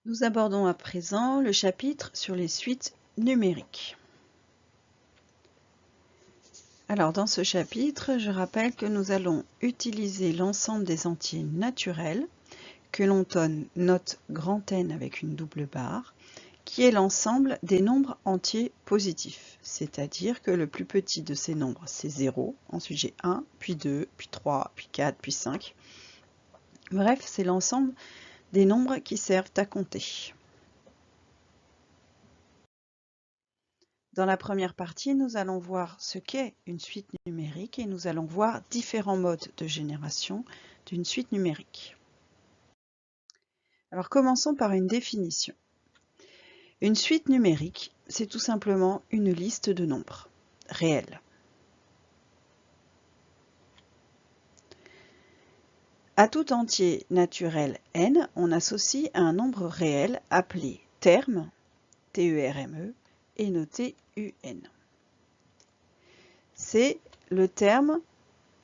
Nous abordons à présent le chapitre sur les suites numériques. Alors dans ce chapitre, je rappelle que nous allons utiliser l'ensemble des entiers naturels que l'on note grand N avec une double barre, qui est l'ensemble des nombres entiers positifs, c'est-à-dire que le plus petit de ces nombres c'est 0, ensuite j'ai 1, puis 2, puis 3, puis 4, puis 5. Bref, c'est l'ensemble des nombres qui servent à compter. Dans la première partie, nous allons voir ce qu'est une suite numérique et nous allons voir différents modes de génération d'une suite numérique. Alors commençons par une définition. Une suite numérique, c'est tout simplement une liste de nombres réels. À tout entier naturel n, on associe un nombre réel appelé terme, T-E-R-M-E, et noté UN. C'est le terme,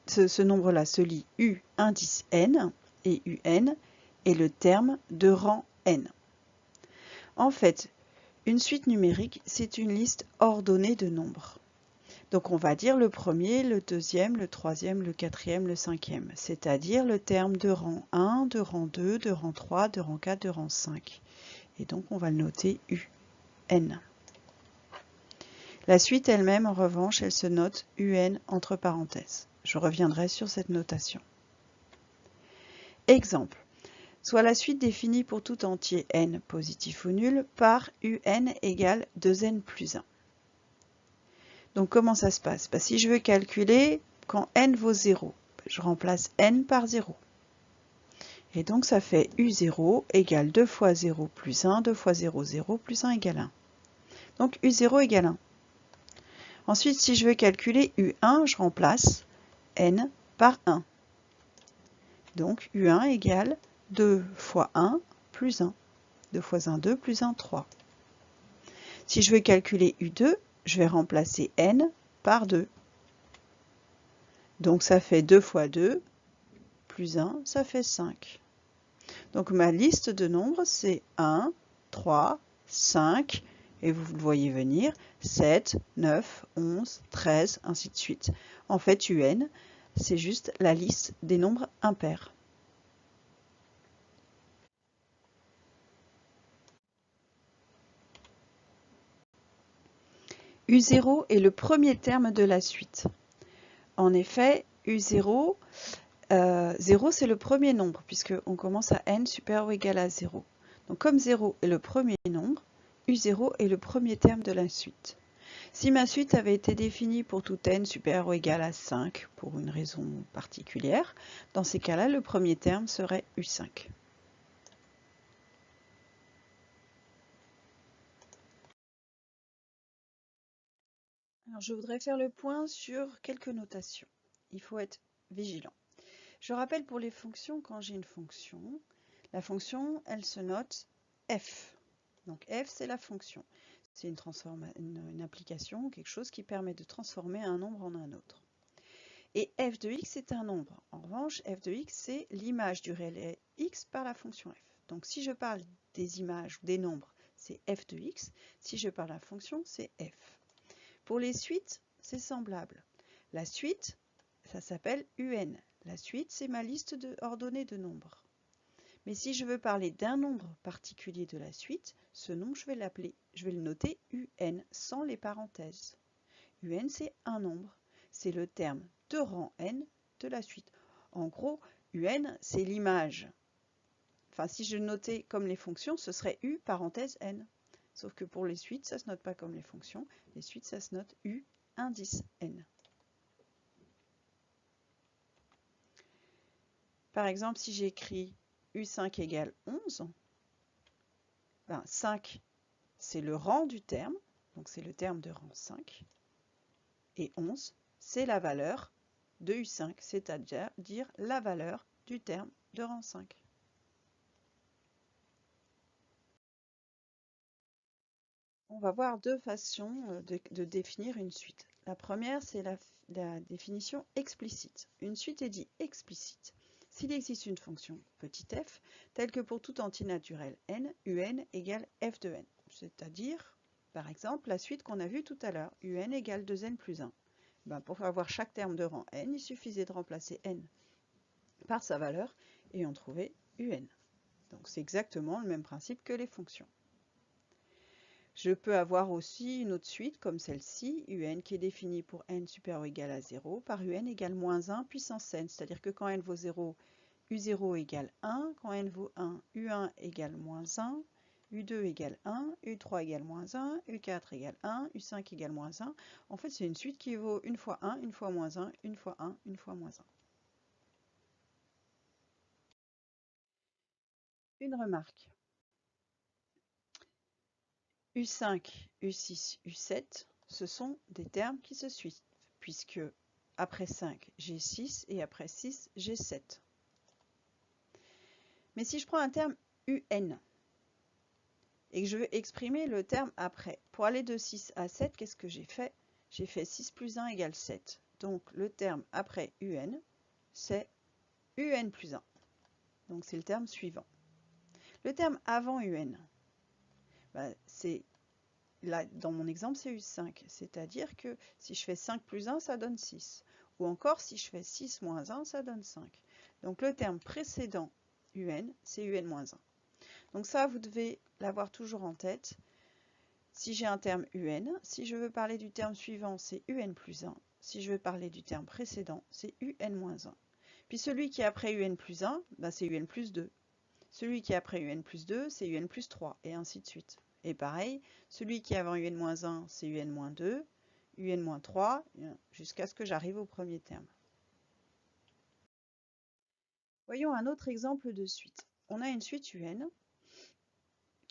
ce nombre-là se lit U indice n, et UN est le terme de rang n. En fait, une suite numérique, c'est une liste ordonnée de nombres. Donc on va dire le premier, le deuxième, le troisième, le quatrième, le cinquième, c'est-à-dire le terme de rang 1, de rang 2, de rang 3, de rang 4, de rang 5. Et donc on va le noter UN. La suite elle-même, en revanche, elle se note UN entre parenthèses. Je reviendrai sur cette notation. Exemple. Soit la suite définie pour tout entier n positif ou nul par un égale 2n plus 1. Donc comment ça se passe? Si je veux calculer quand n vaut 0, je remplace n par 0. Et donc ça fait u0 égale 2 fois 0 plus 1, 2 fois 0, 0 plus 1 égale 1. Donc u0 égale 1. Ensuite, si je veux calculer u1, je remplace n par 1. Donc u1 égale 2 fois 1 plus 1. 2 fois 1, 2, plus 1, 3. Si je veux calculer U2, je vais remplacer n par 2. Donc ça fait 2 fois 2, plus 1, ça fait 5. Donc ma liste de nombres, c'est 1, 3, 5, et vous le voyez venir, 7, 9, 11, 13, ainsi de suite. En fait, UN, c'est juste la liste des nombres impairs. U0 est le premier terme de la suite. En effet, U0, 0 c'est le premier nombre puisqu'on commence à n supérieur ou égal à 0. Donc comme 0 est le premier nombre, U0 est le premier terme de la suite. Si ma suite avait été définie pour tout n supérieur ou égal à 5 pour une raison particulière, dans ces cas-là, le premier terme serait U5. Alors, je voudrais faire le point sur quelques notations. Il faut être vigilant. Je rappelle pour les fonctions, quand j'ai une fonction, la fonction, elle se note f. Donc f, c'est la fonction. C'est une application, quelque chose qui permet de transformer un nombre en un autre. Et f de x, c'est un nombre. En revanche, f de x, c'est l'image du réel x par la fonction f. Donc si je parle des images ou des nombres, c'est f de x. Si je parle de la fonction, c'est f. Pour les suites, c'est semblable. La suite, ça s'appelle UN. La suite, c'est ma liste ordonnée de nombres. Mais si je veux parler d'un nombre particulier de la suite, ce nombre, je vais le noter UN sans les parenthèses. UN, c'est un nombre. C'est le terme de rang n de la suite. En gros, UN, c'est l'image. Enfin, si je notais comme les fonctions, ce serait U parenthèse n. Sauf que pour les suites, ça ne se note pas comme les fonctions. Les suites, ça se note U indice n. Par exemple, si j'écris U5 égale 11, 5, c'est le rang du terme, donc c'est le terme de rang 5, et 11, c'est la valeur de U5, c'est-à-dire la valeur du terme de rang 5. On va voir deux façons de définir une suite. La première, c'est la définition explicite. Une suite est dite explicite s'il existe une fonction petit f, telle que pour tout entier naturel n, un égale f de n. C'est-à-dire, par exemple, la suite qu'on a vue tout à l'heure, un égale 2n plus 1. Ben, pour avoir chaque terme de rang n, il suffisait de remplacer n par sa valeur et on trouvait un. Donc c'est exactement le même principe que les fonctions. Je peux avoir aussi une autre suite comme celle-ci, un qui est définie pour n supérieur ou égal à 0 par un égale moins 1 puissance n, c'est-à-dire que quand n vaut 0, u0 égale 1, quand n vaut 1, u1 égale moins 1, u2 égale 1, u3 égale moins 1, u4 égale 1, u5 égale moins 1. En fait, c'est une suite qui vaut une fois 1, une fois moins 1, une fois 1, une fois moins 1. Une remarque. U5, U6, U7, ce sont des termes qui se suivent, puisque après 5, j'ai 6 et après 6, j'ai 7. Mais si je prends un terme UN et que je veux exprimer le terme après, pour aller de 6 à 7, qu'est-ce que j'ai fait? J'ai fait 6 plus 1 égale 7. Donc le terme après UN, c'est UN plus 1. Donc c'est le terme suivant. Le terme avant UN, c'est là, dans mon exemple, c'est U5, c'est-à-dire que si je fais 5 plus 1, ça donne 6. Ou encore, si je fais 6 moins 1, ça donne 5. Donc le terme précédent UN, c'est UN moins 1. Donc ça, vous devez l'avoir toujours en tête. Si j'ai un terme UN, si je veux parler du terme suivant, c'est UN plus 1. Si je veux parler du terme précédent, c'est UN moins 1. Puis celui qui est après UN plus 1, c'est UN plus 2. Celui qui est après UN plus 2, c'est UN plus 3, et ainsi de suite. Et pareil, celui qui est avant UN-1, c'est UN-2, UN-3, jusqu'à ce que j'arrive au premier terme. Voyons un autre exemple de suite. On a une suite UN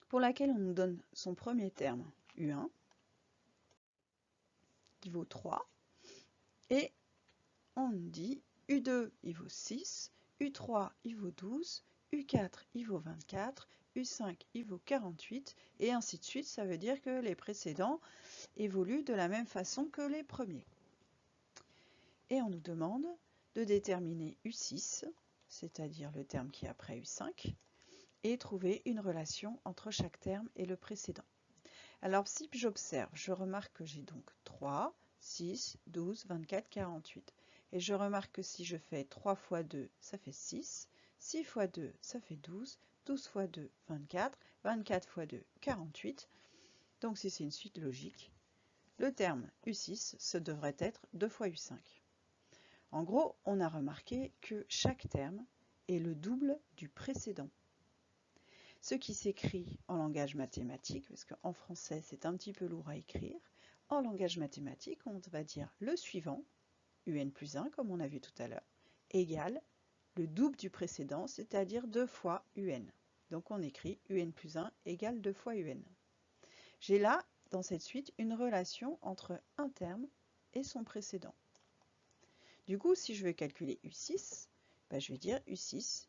pour laquelle on nous donne son premier terme, U1, qui vaut 3, et on nous dit U2, il vaut 6, U3, il vaut 12, U4, il vaut 24, U5, il vaut 48, et ainsi de suite. Ça veut dire que les précédents évoluent de la même façon que les premiers. Et on nous demande de déterminer U6, c'est-à-dire le terme qui est après U5, et trouver une relation entre chaque terme et le précédent. Alors si j'observe, je remarque que j'ai donc 3, 6, 12, 24, 48. Et je remarque que si je fais 3 fois 2, ça fait 6, 6 fois 2, ça fait 12, 12 fois 2, 24, 24 fois 2, 48. Donc si c'est une suite logique, le terme U6, ce devrait être 2 fois U5. En gros, on a remarqué que chaque terme est le double du précédent. Ce qui s'écrit en langage mathématique, parce qu'en français c'est un petit peu lourd à écrire, en langage mathématique on va dire le suivant, UN plus 1 comme on a vu tout à l'heure, égale le double du précédent, c'est-à-dire 2 fois UN. Donc on écrit UN plus 1 égale 2 fois UN. J'ai là, dans cette suite, une relation entre un terme et son précédent. Du coup, si je veux calculer U6, je vais dire U6,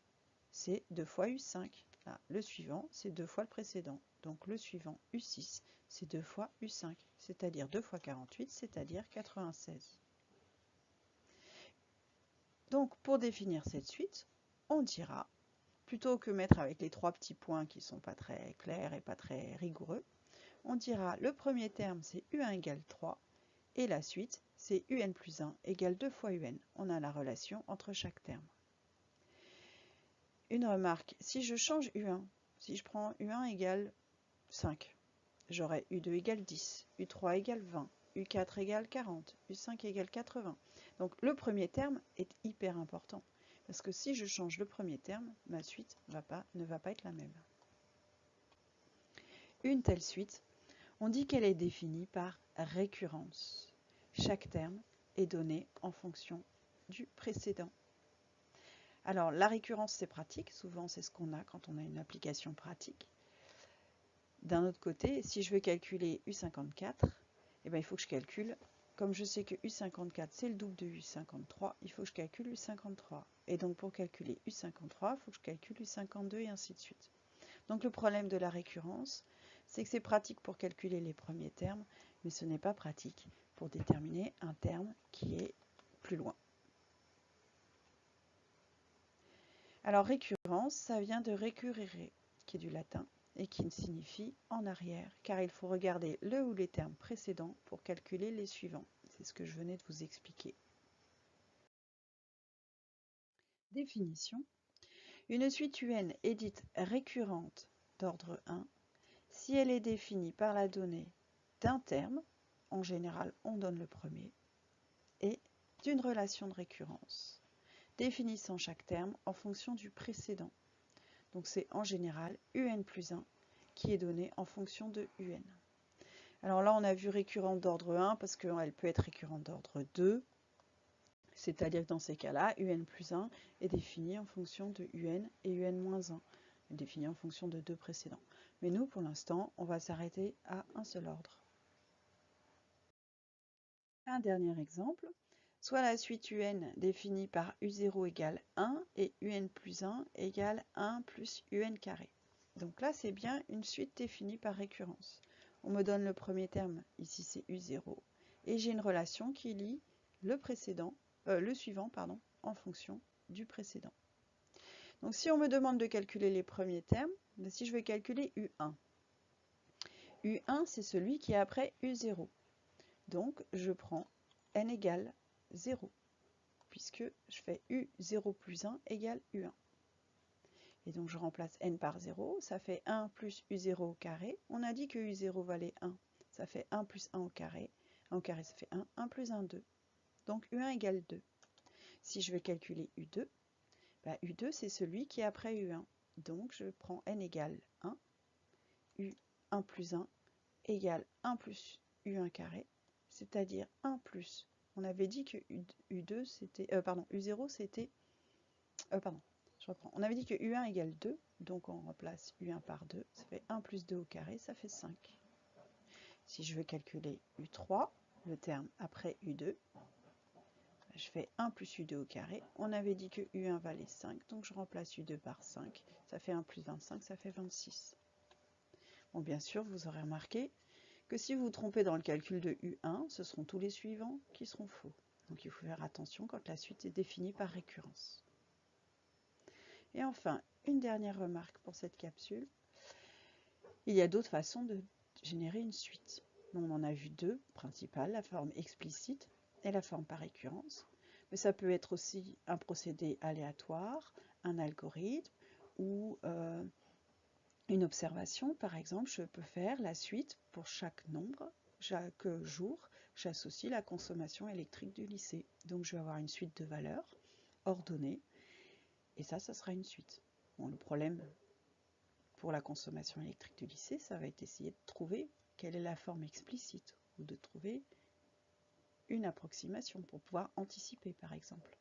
c'est 2 fois U5. Là, le suivant, c'est 2 fois le précédent. Donc le suivant, U6, c'est 2 fois U5, c'est-à-dire 2 fois 48, c'est-à-dire 96. Donc pour définir cette suite, on dira, plutôt que mettre avec les 3 petits points qui ne sont pas très clairs et pas très rigoureux, on dira le premier terme, c'est U1 égale 3, et la suite, c'est UN plus 1 égale 2 fois UN. On a la relation entre chaque terme. Une remarque, si je change U1, si je prends U1 égale 5, j'aurai U2 égale 10, U3 égale 20, U4 égale 40, U5 égale 80. Donc le premier terme est hyper important, parce que si je change le premier terme, ma suite ne va pas être la même. Une telle suite, on dit qu'elle est définie par récurrence. Chaque terme est donné en fonction du précédent. Alors la récurrence c'est pratique, souvent c'est ce qu'on a quand on a une application pratique. D'un autre côté, si je veux calculer U54, il faut que je calcule, comme je sais que U54 c'est le double de U53, il faut que je calcule U53. Et donc pour calculer U53, il faut que je calcule U52 et ainsi de suite. Donc le problème de la récurrence, c'est que c'est pratique pour calculer les premiers termes, mais ce n'est pas pratique pour déterminer un terme qui est plus loin. Alors récurrence, ça vient de recurrere, qui est du latin, et qui signifie en arrière, car il faut regarder le ou les termes précédents pour calculer les suivants. C'est ce que je venais de vous expliquer. Définition. Une suite UN est dite récurrente d'ordre 1 si elle est définie par la donnée d'un terme, en général on donne le premier, et d'une relation de récurrence, définissant chaque terme en fonction du précédent. Donc c'est en général UN plus 1 qui est donné en fonction de UN. Alors là on a vu récurrente d'ordre 1 parce qu'elle peut être récurrente d'ordre 2, c'est-à-dire que dans ces cas-là, UN plus 1 est défini en fonction de UN et UN moins 1, défini en fonction de deux précédents. Mais nous, pour l'instant, on va s'arrêter à un seul ordre. Un dernier exemple, soit la suite UN définie par U0 égale 1 et UN plus 1 égale 1 plus UN carré. Donc là, c'est bien une suite définie par récurrence. On me donne le premier terme, ici c'est U0, et j'ai une relation qui lie le suivant en fonction du précédent. Donc si on me demande de calculer les premiers termes, si je vais calculer U1. U1 c'est celui qui est après U0. Donc je prends n égale 0, puisque je fais U0 plus 1 égale U1. Et donc je remplace n par 0, ça fait 1 plus U0 au carré. On a dit que U0 valait 1, ça fait 1 plus 1 au carré. 1 au carré ça fait 1, 1 plus 1, 2. Donc U1 égale 2. Si je vais calculer U2, U2 c'est celui qui est après U1. Donc je prends n égale 1, U1 plus 1 égale 1 plus U1 carré, c'est-à-dire 1 plus, on avait dit que U2 c'était, U0 c'était, je reprends, on avait dit que U1 égale 2, donc on remplace U1 par 2, ça fait 1 plus 2 au carré, ça fait 5. Si je veux calculer U3, le terme après U2, je fais 1 plus U2 au carré. On avait dit que U1 valait 5, donc je remplace U2 par 5. Ça fait 1 plus 25, ça fait 26. Bon, bien sûr, vous aurez remarqué que si vous vous trompez dans le calcul de U1, ce seront tous les suivants qui seront faux. Donc il faut faire attention quand la suite est définie par récurrence. Et enfin, une dernière remarque pour cette capsule. Il y a d'autres façons de générer une suite. On en a vu deux principales, la forme explicite et la forme par récurrence. Mais ça peut être aussi un procédé aléatoire, un algorithme ou une observation. Par exemple, je peux faire la suite pour chaque nombre, chaque jour, j'associe la consommation électrique du lycée. Donc je vais avoir une suite de valeurs ordonnées et ça sera une suite. Bon, le problème pour la consommation électrique du lycée, ça va être d'essayer de trouver quelle est la forme explicite ou de trouver une approximation pour pouvoir anticiper par exemple.